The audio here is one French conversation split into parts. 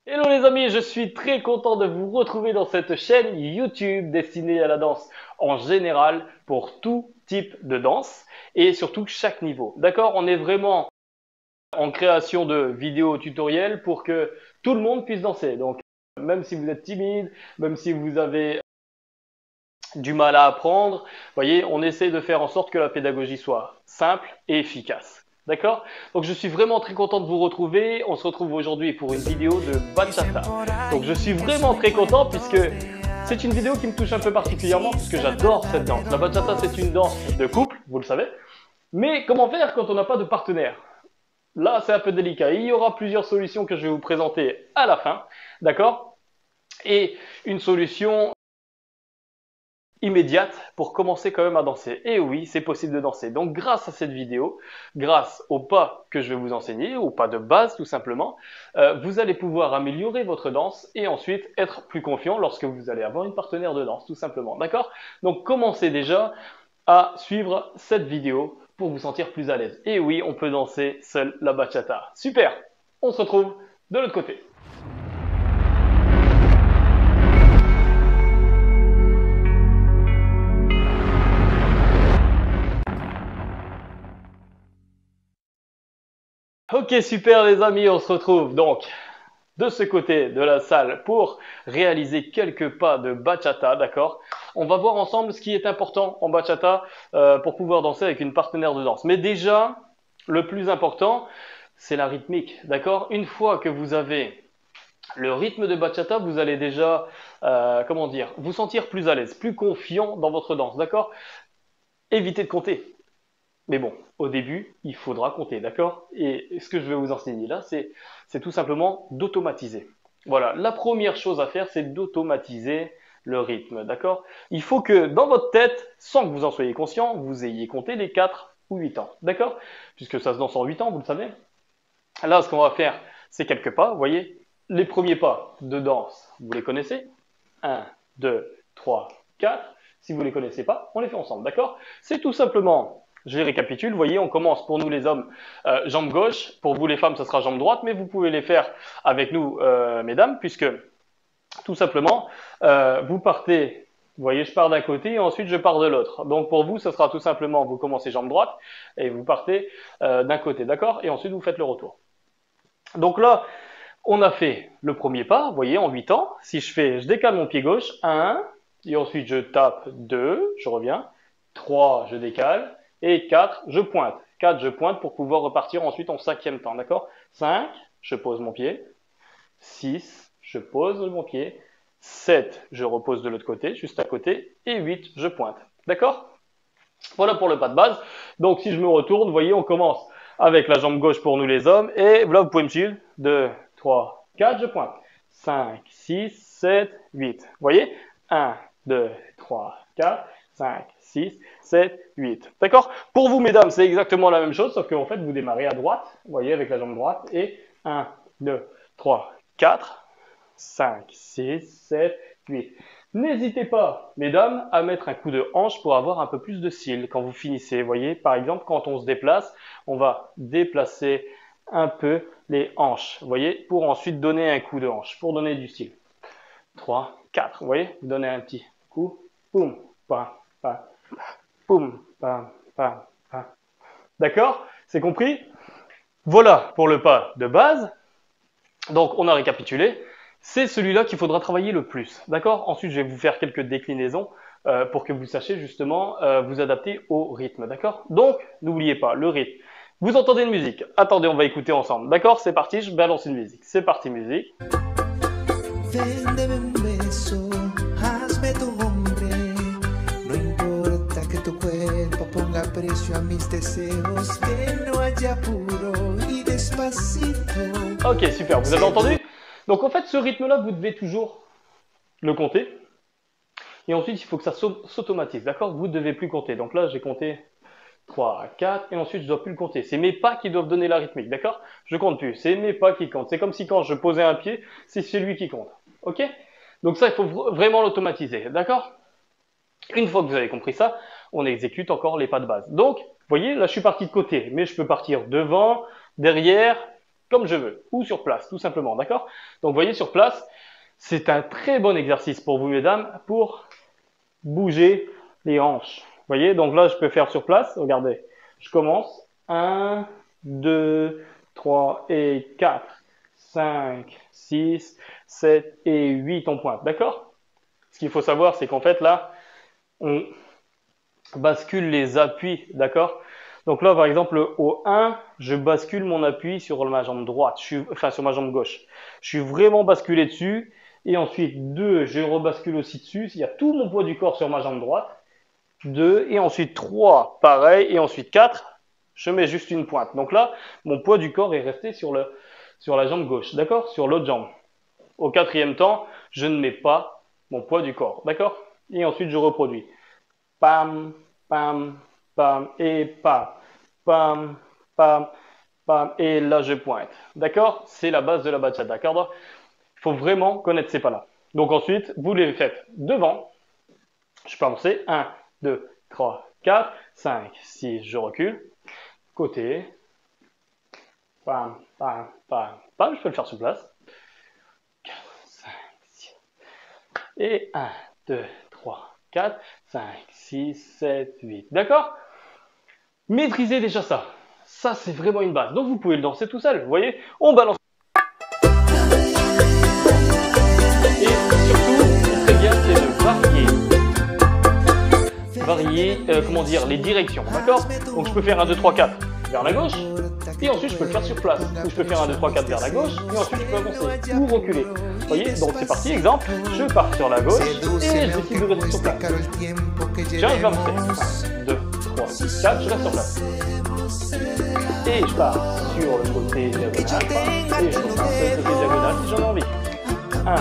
Hello les amis, je suis très content de vous retrouver dans cette chaîne YouTube destinée à la danse en général pour tout type de danse et surtout chaque niveau. D'accord? On est vraiment en création de vidéos tutoriels pour que tout le monde puisse danser. Donc même si vous êtes timide, même si vous avez du mal à apprendre, voyez, on essaie de faire en sorte que la pédagogie soit simple et efficace. D'accord? Donc je suis vraiment très content de vous retrouver. On se retrouve aujourd'hui pour une vidéo de bachata. Donc je suis vraiment très content puisque c'est une vidéo qui me touche un peu particulièrement puisque j'adore cette danse. La bachata, c'est une danse de couple, vous le savez. Mais comment faire quand on n'a pas de partenaire? Là, c'est un peu délicat. Il y aura plusieurs solutions que je vais vous présenter à la fin. D'accord? Et une solution immédiate pour commencer quand même à danser. Et oui, c'est possible de danser. Donc grâce à cette vidéo, grâce aux pas que je vais vous enseigner, aux pas de base tout simplement, vous allez pouvoir améliorer votre danse et ensuite être plus confiant lorsque vous allez avoir une partenaire de danse tout simplement. D'accord? Donc commencez déjà à suivre cette vidéo pour vous sentir plus à l'aise. Et oui, on peut danser seul la bachata. Super! On se retrouve de l'autre côté. Ok, super les amis, on se retrouve donc de ce côté de la salle pour réaliser quelques pas de bachata, d'accord? On va voir ensemble ce qui est important en bachata pour pouvoir danser avec une partenaire de danse. Mais déjà, le plus important, c'est la rythmique, d'accord? Une fois que vous avez le rythme de bachata, vous allez déjà, comment dire, vous sentir plus à l'aise, plus confiant dans votre danse, d'accord? Évitez de compter. Mais bon, au début, il faudra compter, d'accord? Et ce que je vais vous enseigner là, c'est tout simplement d'automatiser. Voilà, la première chose à faire, c'est d'automatiser le rythme, d'accord? Il faut que dans votre tête, sans que vous en soyez conscient, vous ayez compté les 4 ou 8 ans, d'accord? Puisque ça se danse en 8 ans, vous le savez. Là, ce qu'on va faire, c'est quelques pas, vous voyez? Les premiers pas de danse, vous les connaissez? Un, 2, 3, 4. Si vous ne les connaissez pas, on les fait ensemble, d'accord? C'est tout simplement, je les récapitule, vous voyez, on commence pour nous les hommes, jambe gauche, pour vous les femmes, ça sera jambe droite, mais vous pouvez les faire avec nous, mesdames, puisque tout simplement, vous partez, vous voyez, je pars d'un côté et ensuite je pars de l'autre. Donc pour vous, ce sera tout simplement, vous commencez jambe droite et vous partez d'un côté, d'accord? Et ensuite vous faites le retour. Donc là, on a fait le premier pas, vous voyez, en 8 ans. Si je fais, je décale mon pied gauche, 1, et ensuite je tape 2, je reviens, 3, je décale, et 4, je pointe. 4, je pointe pour pouvoir repartir ensuite en cinquième temps, d'accord? 5, je pose mon pied, 6, je pose mon pied, 7, je repose de l'autre côté, juste à côté, et 8, je pointe. D'accord? Voilà pour le pas de base. Donc si je me retourne, vous voyez, on commence avec la jambe gauche pour nous les hommes. Et là, vous pouvez me suivre. 2, 3, 4, je pointe. 5, 6, 7, 8. Vous voyez? 1, 2, 3, 4, 5, 6, 7, 8. D'accord? Pour vous, mesdames, c'est exactement la même chose, sauf qu'en fait, vous démarrez à droite, vous voyez, avec la jambe droite. Et 1, 2, 3, 4, 5, 6, 7, 8. N'hésitez pas, mesdames, à mettre un coup de hanche pour avoir un peu plus de style quand vous finissez. Vous voyez, par exemple, quand on se déplace, on va déplacer un peu les hanches, vous voyez, pour ensuite donner un coup de hanche, pour donner du style. 3, 4, vous voyez, vous donnez un petit coup, poum, pam, pam, poum, pam, pam, pam. D'accord? C'est compris? Voilà pour le pas de base. Donc, on a récapitulé. C'est celui-là qu'il faudra travailler le plus. D'accord? Ensuite, je vais vous faire quelques déclinaisons pour que vous sachiez justement vous adapter au rythme. D'accord? Donc, n'oubliez pas le rythme. Vous entendez une musique. Attendez, on va écouter ensemble. D'accord? C'est parti, je balance une musique. C'est parti, musique. Véndeme un beso, hazme tu hombre. No importa que tu cuerpo ponga precio a mis deseos, que no haya apuro y despacito. Ok, super. Vous avez entendu? Donc, en fait, ce rythme-là, vous devez toujours le compter. Et ensuite, il faut que ça s'automatise. D'accord? Vous ne devez plus compter. Donc là, j'ai compté 3, 4, et ensuite je dois plus le compter. C'est mes pas qui doivent donner la rythmique, d'accord? Je compte plus, c'est mes pas qui comptent. C'est comme si quand je posais un pied, c'est celui qui compte, ok? Donc ça, il faut vraiment l'automatiser, d'accord? Une fois que vous avez compris ça, on exécute encore les pas de base. Donc, vous voyez, là je suis parti de côté, mais je peux partir devant, derrière, comme je veux, ou sur place, tout simplement, d'accord? Donc, vous voyez, sur place, c'est un très bon exercice pour vous, mesdames, pour bouger les hanches. Vous voyez, donc là, je peux faire sur place. Regardez, je commence. 1, 2, 3 et 4, 5, 6, 7 et 8, on pointe. D'accord? Ce qu'il faut savoir, c'est qu'en fait, là, on bascule les appuis. D'accord? Donc là, par exemple, au 1, je bascule mon appui sur ma jambe droite, enfin sur ma jambe gauche. Je suis vraiment basculé dessus. Et ensuite, 2, je rebascule aussi dessus. Il y a tout mon poids du corps sur ma jambe droite. 2, et ensuite 3, pareil. Et ensuite 4, je mets juste une pointe. Donc là, mon poids du corps est resté sur la jambe gauche, d'accord? Sur l'autre jambe. Au quatrième temps, je ne mets pas mon poids du corps, d'accord? Et ensuite, je reproduis. Pam, pam, pam, et pam, pam, pam, pam, et là, je pointe. D'accord? C'est la base de la bachata, d'accord? Il faut vraiment connaître ces pas-là. Donc ensuite, vous les faites devant. Je peux avancer. 1, 2, 3, 4, 5, 6, je recule. Côté. Pam, pam, pam, pam. Je peux le faire sur place. 4, 5, 6. Et 1, 2, 3, 4, 5, 6, 7, 8. D'accord? Maîtrisez déjà ça. Ça, c'est vraiment une base. Donc, vous pouvez le danser tout seul. Vous voyez? On balance. Et surtout, très bien, c'est de varier, comment dire, les directions. D'accord? Donc, je peux faire 1, 2, 3, 4 vers la gauche. Et ensuite, je peux le faire sur place. Ou je peux faire 1, 2, 3, 4 vers la gauche. Et ensuite, je peux avancer ou reculer. Vous voyez? Donc, c'est parti. Exemple, je pars sur la gauche et je décide de rester sur place. Tiens, je vais avancer. 1, 2, 3, 4, je reste sur place. Et je pars sur le côté diagonal. Et je repars sur le côté diagonal si j'en ai envie. 1,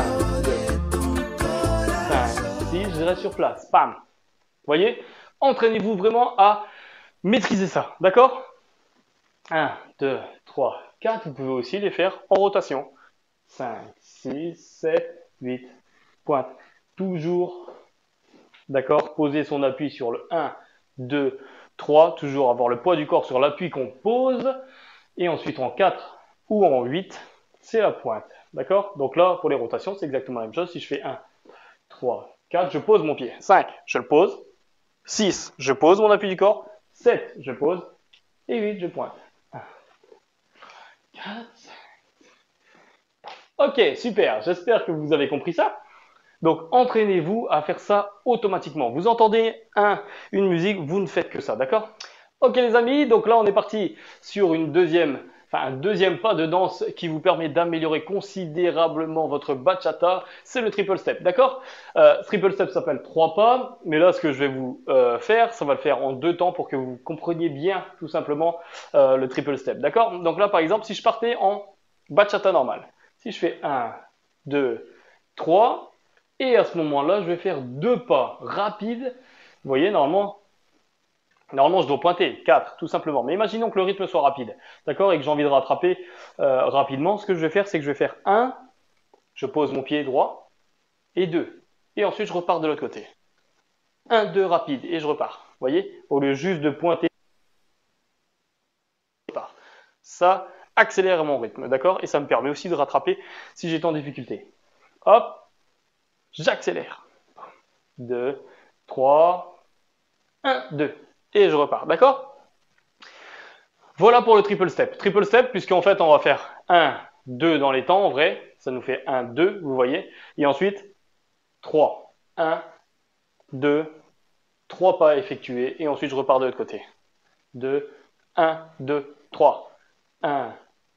2, 5, 6, je reste sur place. Pam! Vous voyez? Entraînez-vous vraiment à maîtriser ça. D'accord? 1, 2, 3, 4. Vous pouvez aussi les faire en rotation. 5, 6, 7, 8. Pointe. Toujours. D'accord? Poser son appui sur le 1, 2, 3. Toujours avoir le poids du corps sur l'appui qu'on pose. Et ensuite en 4 ou en 8, c'est la pointe. D'accord? Donc là, pour les rotations, c'est exactement la même chose. Si je fais 1, 3, 4, je pose mon pied. 5, je le pose. 6, je pose mon appui du corps. 7, je pose. Et 8, je pointe. 1, 4, 5. Ok, super. J'espère que vous avez compris ça. Donc, entraînez-vous à faire ça automatiquement. Vous entendez une musique, vous ne faites que ça, d'accord? Ok les amis, donc là on est parti sur un deuxième pas de danse qui vous permet d'améliorer considérablement votre bachata, c'est le triple step, d'accord? Triple step s'appelle 3 pas, mais là ce que je vais vous faire, ça va le faire en 2 temps pour que vous compreniez bien tout simplement le triple step, d'accord? Donc là par exemple, si je partais en bachata normal, si je fais 1, 2, 3, et à ce moment-là, je vais faire 2 pas rapides, vous voyez, normalement, je dois pointer 4, tout simplement. Mais imaginons que le rythme soit rapide, d'accord, et que j'ai envie de rattraper rapidement. Ce que je vais faire, c'est que je vais faire 1, je pose mon pied droit, et 2. Et ensuite, je repars de l'autre côté. 1, 2, rapide, et je repars. Vous voyez, au lieu juste de pointer, je repars. Ça accélère mon rythme, d'accord, et ça me permet aussi de rattraper si j'étais en difficulté. Hop, j'accélère. 2, 3, 1, 2. Et je repars, d'accord? Voilà pour le triple step. Triple step, puisqu'en fait, on va faire 1, 2 dans les temps, en vrai. Ça nous fait 1, 2, vous voyez. Et ensuite, 3. 1, 2, 3 pas effectués. Et ensuite, je repars de l'autre côté. 2, 1, 2, 3. 1,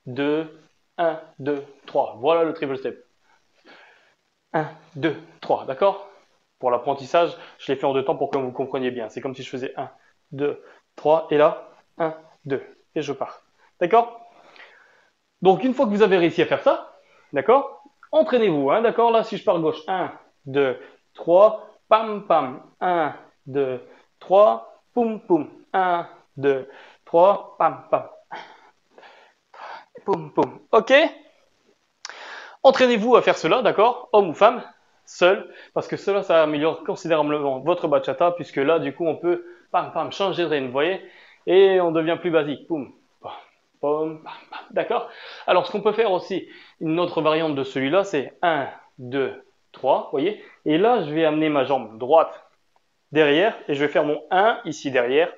2, 1, 2, 3. Voilà le triple step. 1, 2, 3, d'accord? Pour l'apprentissage, je l'ai fait en 2 temps pour que vous compreniez bien. C'est comme si je faisais 1, 2, 3, et là, 1, 2, et je pars. D'accord? Donc, une fois que vous avez réussi à faire ça, d'accord? Entraînez-vous, hein, d'accord? Là, si je pars gauche, 1, 2, 3, pam, pam, 1, 2, 3, poum, poum, 1, 2, 3, pam, pam, poum, poum. Ok? Entraînez-vous à faire cela, d'accord? Homme ou femme, seul, parce que cela, ça améliore considérablement votre bachata, puisque là, du coup, on peut, pam, pam, changer de rythme, vous voyez? Et on devient plus basique. Poum, pam, pom, pam, pam. D'accord? Alors, ce qu'on peut faire aussi, une autre variante de celui-là, c'est 1, 2, 3, vous voyez? Et là, je vais amener ma jambe droite derrière et je vais faire mon 1 ici derrière,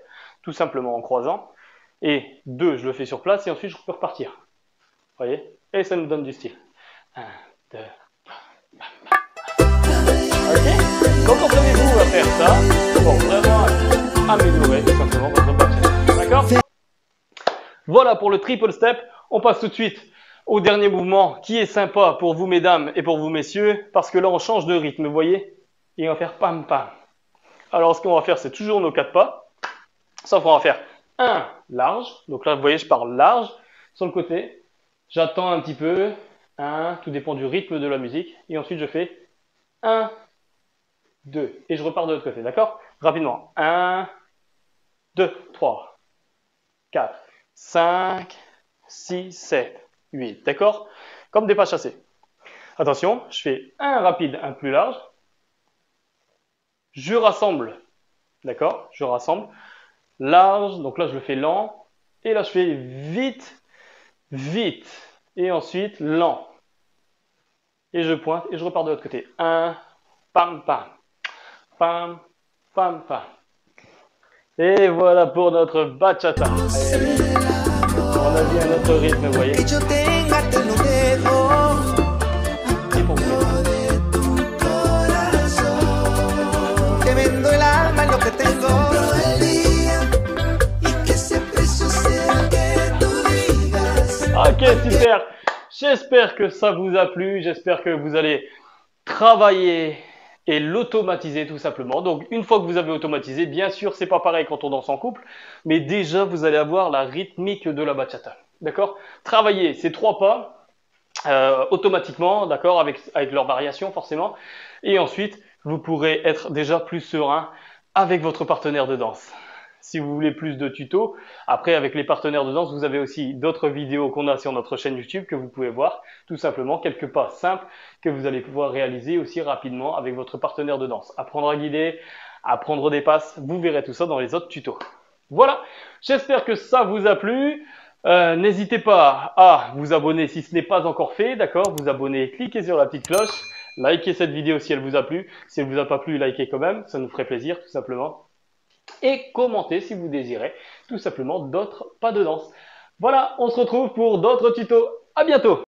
tout simplement en croisant. Et 2, je le fais sur place et ensuite je peux repartir. Vous voyez? Et ça nous donne du style. 1, 2, ok? Donc entraînez-vous à faire ça pour vraiment améliorer tout simplement votre bachata. D'accord? Voilà pour le triple step. On passe tout de suite au dernier mouvement qui est sympa pour vous mesdames et pour vous messieurs parce que là on change de rythme, vous voyez? Et on va faire pam pam. Alors ce qu'on va faire c'est toujours nos 4 pas. Sauf qu'on va faire un large. Donc là vous voyez je pars large sur le côté. J'attends un petit peu. 1, tout dépend du rythme de la musique. Et ensuite je fais 1, 2. Et je repars de l'autre côté, d'accord? Rapidement. 1, 2, 3, 4, 5, 6, 7, 8. D'accord? Comme des pas chassés. Attention, je fais un rapide, un plus large. Je rassemble. D'accord? Je rassemble. Large, donc là je le fais lent. Et là je fais vite, vite. Et ensuite lent. Et je pointe et je repars de l'autre côté. 1, pam, pam. Pam, pam, pam. Et voilà pour notre bachata. Allez, on a bien notre rythme, vous voyez. Et pour vous. Ok, super. J'espère que ça vous a plu. J'espère que vous allez travailler et l'automatiser tout simplement. Donc une fois que vous avez automatisé, bien sûr c'est pas pareil quand on danse en couple, mais déjà vous allez avoir la rythmique de la bachata. D'accord? Travaillez ces 3 pas automatiquement, d'accord, avec leur variation forcément. Et ensuite vous pourrez être déjà plus serein avec votre partenaire de danse. Si vous voulez plus de tutos, après avec les partenaires de danse, vous avez aussi d'autres vidéos qu'on a sur notre chaîne YouTube que vous pouvez voir. Tout simplement, quelques pas simples que vous allez pouvoir réaliser aussi rapidement avec votre partenaire de danse. Apprendre à guider, apprendre des passes, vous verrez tout ça dans les autres tutos. Voilà, j'espère que ça vous a plu. N'hésitez pas à vous abonner si ce n'est pas encore fait, d'accord? Vous abonner, cliquez sur la petite cloche, likez cette vidéo si elle vous a plu. Si elle vous a pas plu, likez quand même, ça nous ferait plaisir tout simplement. Et commentez si vous désirez tout simplement d'autres pas de danse. Voilà, on se retrouve pour d'autres tutos. À bientôt!